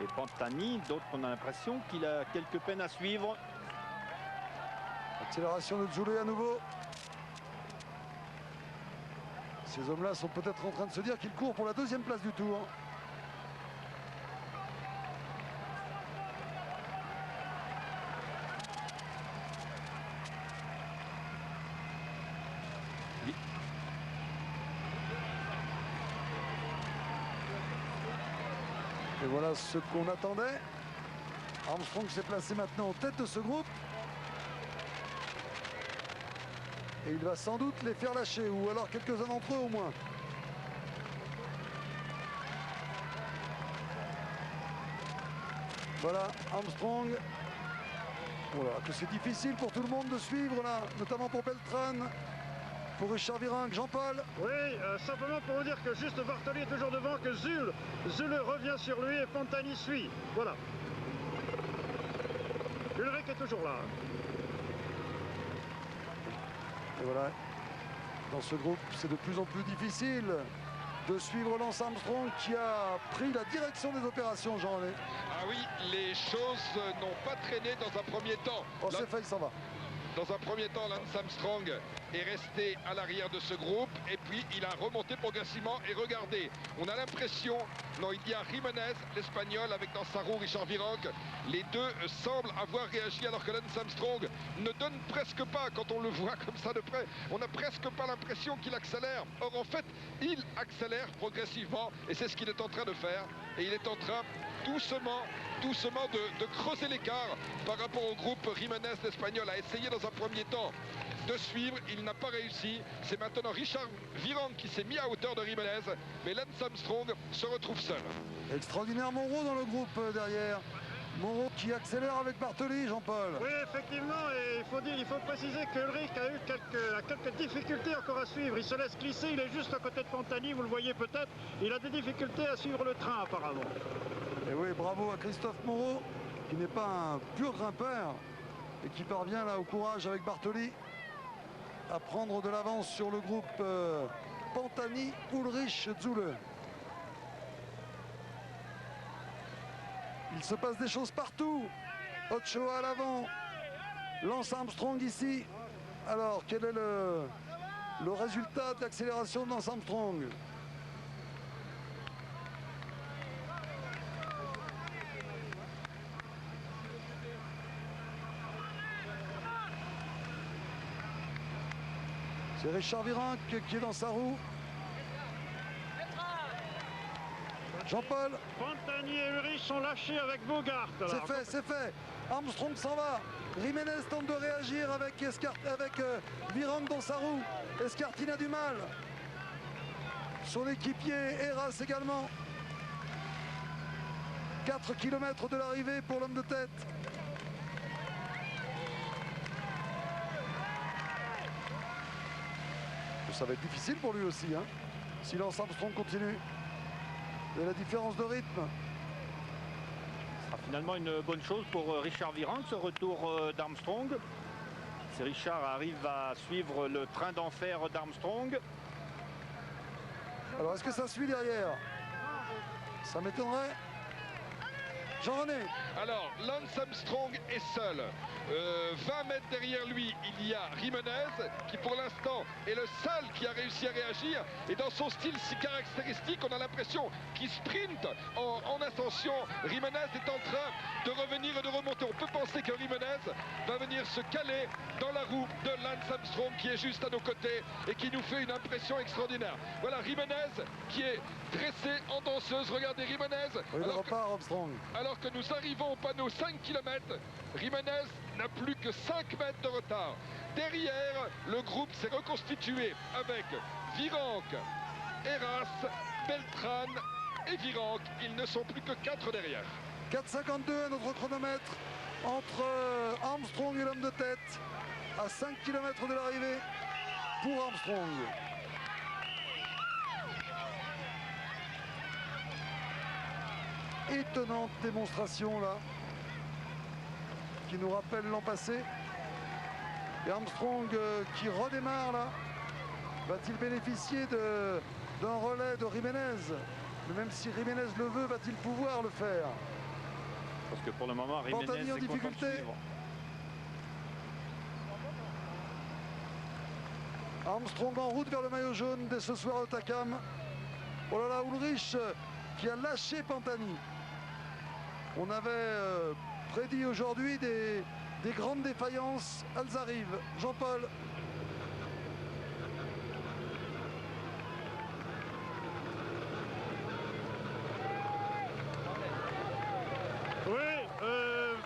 Et Pantani, d'autres, on a l'impression qu'il a quelques peines à suivre. Accélération de Zule à nouveau. Ces hommes-là sont peut-être en train de se dire qu'ils courent pour la deuxième place du tour. Et voilà ce qu'on attendait. Armstrong s'est placé maintenant en tête de ce groupe. Et il va sans doute les faire lâcher, ou alors quelques-uns d'entre eux au moins. Voilà, Armstrong. Voilà, que c'est difficile pour tout le monde de suivre là, notamment pour Beltran, pour Richard Virenque, Jean-Paul. Oui, simplement pour vous dire que juste Bartoli est toujours devant, que Zule revient sur lui et Pantani suit. Voilà. Ulrich est toujours là. Et voilà, dans ce groupe, c'est de plus en plus difficile de suivre Lance Armstrong qui a pris la direction des opérations, Jean-René. Ah oui, les choses n'ont pas traîné dans un premier temps. Oh, c'est fait, il s'en va. Dans un premier temps, Lance Armstrong est resté à l'arrière de ce groupe et puis il a remonté progressivement. Et regardez, on a l'impression, non, il y a Jiménez, l'Espagnol, avec dans sa roue Richard Virenque. Les deux semblent avoir réagi alors que Lance Armstrong ne donne presque pas, quand on le voit comme ça de près, on n'a presque pas l'impression qu'il accélère. Or en fait, il accélère progressivement et c'est ce qu'il est en train de faire. Et il est en train doucement de creuser l'écart par rapport au groupe. Jiménez, l'Espagnol, a essayé dans un premier temps de suivre, il n'a pas réussi. C'est maintenant Richard Virenque qui s'est mis à hauteur de Jiménez, mais Lance Armstrong se retrouve seul. Extraordinaire Moreau dans le groupe derrière. Moreau qui accélère avec Bartoli, Jean-Paul. Oui, effectivement, et il faut préciser que Ulrich a eu quelques difficultés encore à suivre. Il se laisse glisser, il est juste à côté de Pantani, vous le voyez peut-être. Il a des difficultés à suivre le train apparemment. Et oui, bravo à Christophe Moreau, qui n'est pas un pur grimpeur et qui parvient là au courage avec Bartoli à prendre de l'avance sur le groupe Pantani, Ulrich, Zule. Il se passe des choses partout. Ochoa à l'avant. Lance Armstrong ici. Alors, quel est le résultat de l'accélération de Lance Armstrong? C'est Richard Virenque qui est dans sa roue. Jean-Paul. Pantani et Ulrich sont lâchés avec Bogart. C'est fait, c'est fait. Armstrong s'en va. Jiménez tente de réagir avec Virenque dans sa roue. Escartine a du mal. Son équipier Heras également. 4 km de l'arrivée pour l'homme de tête. Ça va être difficile pour lui aussi, hein, si Lance Armstrong continue. Et la différence de rythme. Ce sera finalement une bonne chose pour Richard Virenque, ce retour d'Armstrong. Si Richard arrive à suivre le train d'enfer d'Armstrong. Alors, est-ce que ça suit derrière? Ça m'étonnerait. Jean-René. Alors, Lance Armstrong est seul. 20 mètres derrière lui, il y a Jiménez, qui pour l'instant est le seul qui a réussi à réagir. Et dans son style si caractéristique, on a l'impression qu'il sprinte en ascension. Jiménez est en train de revenir et de remonter. On peut penser que Jiménez va venir se caler dans la roue de Lance Armstrong, qui est juste à nos côtés et qui nous fait une impression extraordinaire. Voilà Jiménez qui est dressé en danseuse. Regardez Jiménez. Oui, il repart Armstrong. Alors que nous arrivons au panneau 5 km, Jiménez n'a plus que 5 mètres de retard. Derrière, le groupe s'est reconstitué avec Virenque, Heras, Beltran et Virenque. Ils ne sont plus que 4 derrière. 4,52 à notre chronomètre entre Armstrong et l'homme de tête à 5 km de l'arrivée pour Armstrong. Étonnante démonstration là qui nous rappelle l'an passé. Et Armstrong qui redémarre là. Va-t-il bénéficier d'un relais de Jiménez? Mais même si Jiménez le veut, va-t-il pouvoir le faire? Parce que pour le moment, Jiménez Pantani en est content de difficulté. suivre. Armstrong en route vers le maillot jaune dès ce soir au Takam. Oh là là, Ulrich qui a lâché Pantani. On avait prédit aujourd'hui des grandes défaillances. Elles arrivent. Jean-Paul.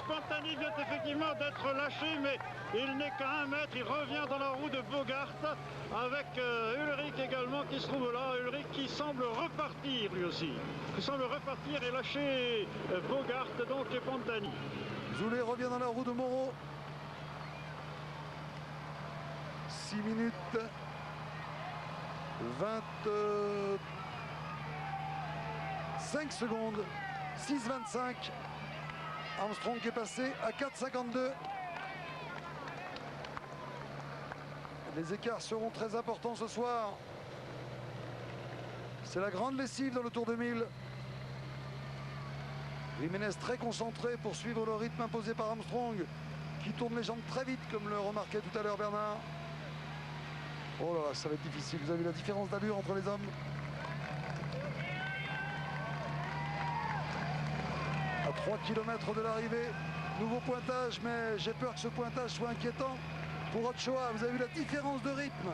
Pantani vient effectivement d'être lâché, mais il n'est qu'à 1 mètre. Il revient dans la roue de Bogart avec Ulrich également qui se trouve là. Ulrich qui semble repartir lui aussi. Qui semble repartir et lâcher Bogart donc et Pantani. Zoulet revient dans la roue de Moreau. 6 minutes 25 secondes. 6,25. Armstrong qui est passé à 4,52. Les écarts seront très importants ce soir. C'est la grande lessive dans le Tour 2000. Jiménez très concentré pour suivre le rythme imposé par Armstrong, qui tourne les jambes très vite, comme le remarquait tout à l'heure Bernard. Oh là là, ça va être difficile. Vous avez vu la différence d'allure entre les hommes? À 3 km de l'arrivée, nouveau pointage, mais j'ai peur que ce pointage soit inquiétant pour Ochoa. Vous avez vu la différence de rythme?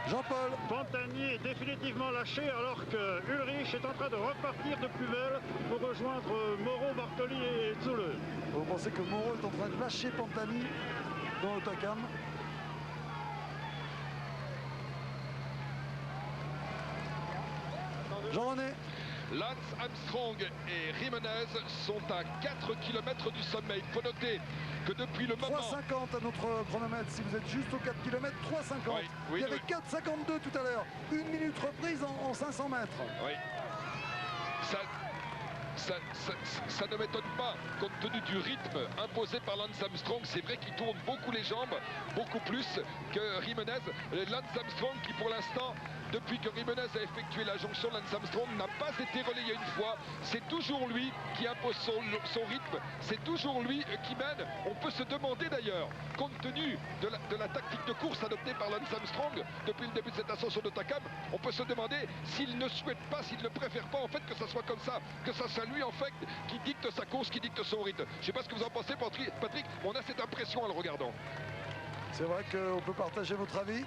Jean-Paul. Pantani est définitivement lâché alors que Ulrich est en train de repartir de plus belle pour rejoindre Moreau, Bartoli et Zule. Vous pensez que Moreau est en train de lâcher Pantani dans le Takam? Jean-René. Lance Armstrong et Jiménez sont à 4 km du sommet. Il faut noter que depuis le moment... 3,50 à notre chronomètre, si vous êtes juste aux 4 km, 3,50. Oui, Il y avait 4,52 tout à l'heure. 1 minute reprise en 500 mètres. Oui. Ça ne m'étonne pas, compte tenu du rythme imposé par Lance Armstrong. C'est vrai qu'il tourne beaucoup les jambes, beaucoup plus que Jiménez. Lance Armstrong qui, pour l'instant, depuis que Jiménez a effectué la jonction, Lance Armstrong n'a pas été relayé une fois. C'est toujours lui qui impose son rythme. C'est toujours lui qui mène. On peut se demander d'ailleurs, compte tenu de la tactique de course adoptée par Lance Armstrong depuis le début de cette ascension de Takam, on peut se demander s'il ne souhaite pas, s'il ne préfère pas en fait que ça soit comme ça, que ça soit lui en fait qui dicte sa course, qui dicte son rythme. Je ne sais pas ce que vous en pensez, Patrick, on a cette impression en le regardant. C'est vrai qu'on peut partager votre avis,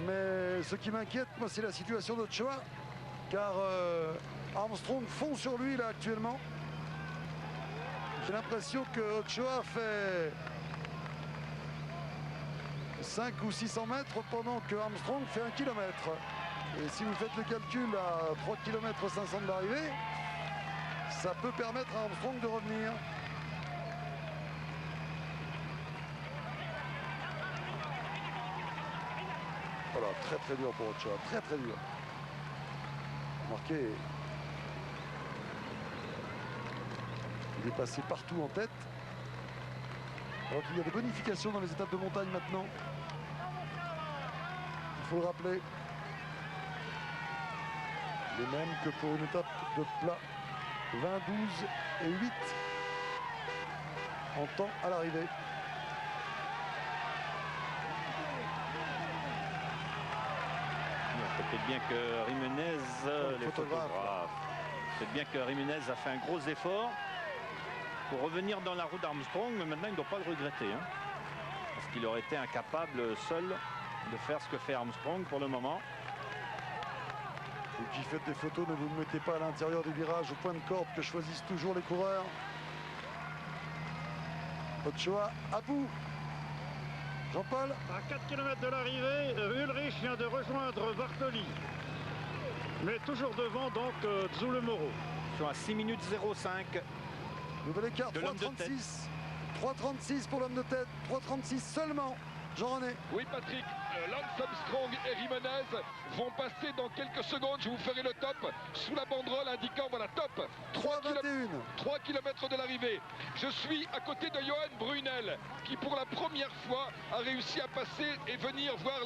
mais ce qui m'inquiète, moi, c'est la situation d'Ochoa, car Armstrong fond sur lui là actuellement. J'ai l'impression que Ochoa fait 5 ou 600 mètres pendant que Armstrong fait 1 km. Et si vous faites le calcul à 3 km 500 de l'arrivée, ça peut permettre à Armstrong de revenir. Voilà, très très dur pour Ochoa, très très dur. Remarquez, il est passé partout en tête. Alors qu'il y a des bonifications dans les étapes de montagne maintenant. Il faut le rappeler. Les mêmes que pour une étape de plat. 20, 12 et 8 en temps à l'arrivée. Peut-être bien que Jiménez, les photographes, peut-être bien que Jiménez a fait un gros effort pour revenir dans la roue d'Armstrong, mais maintenant il ne doit pas le regretter. Hein, parce qu'il aurait été incapable seul de faire ce que fait Armstrong pour le moment. Vous qui faites des photos, ne vous mettez pas à l'intérieur des virages au point de corde que choisissent toujours les coureurs. Ochoa à bout. Jean-Paul. À 4 km de l'arrivée, Ulrich vient de rejoindre Bartoli. Mais toujours devant donc Zule Moreau. Ils sont à 6 minutes 05. Nouvel écart, 3,36. 3,36 pour l'homme de tête. 3,36 seulement. Jean-René. Oui, Patrick, Lance Armstrong et Jiménez vont passer dans quelques secondes. Je vous ferai le top sous la banderole indiquant, voilà, top. 3 km de l'arrivée. Je suis à côté de Johan Brunel, qui pour la première fois a réussi à passer et venir voir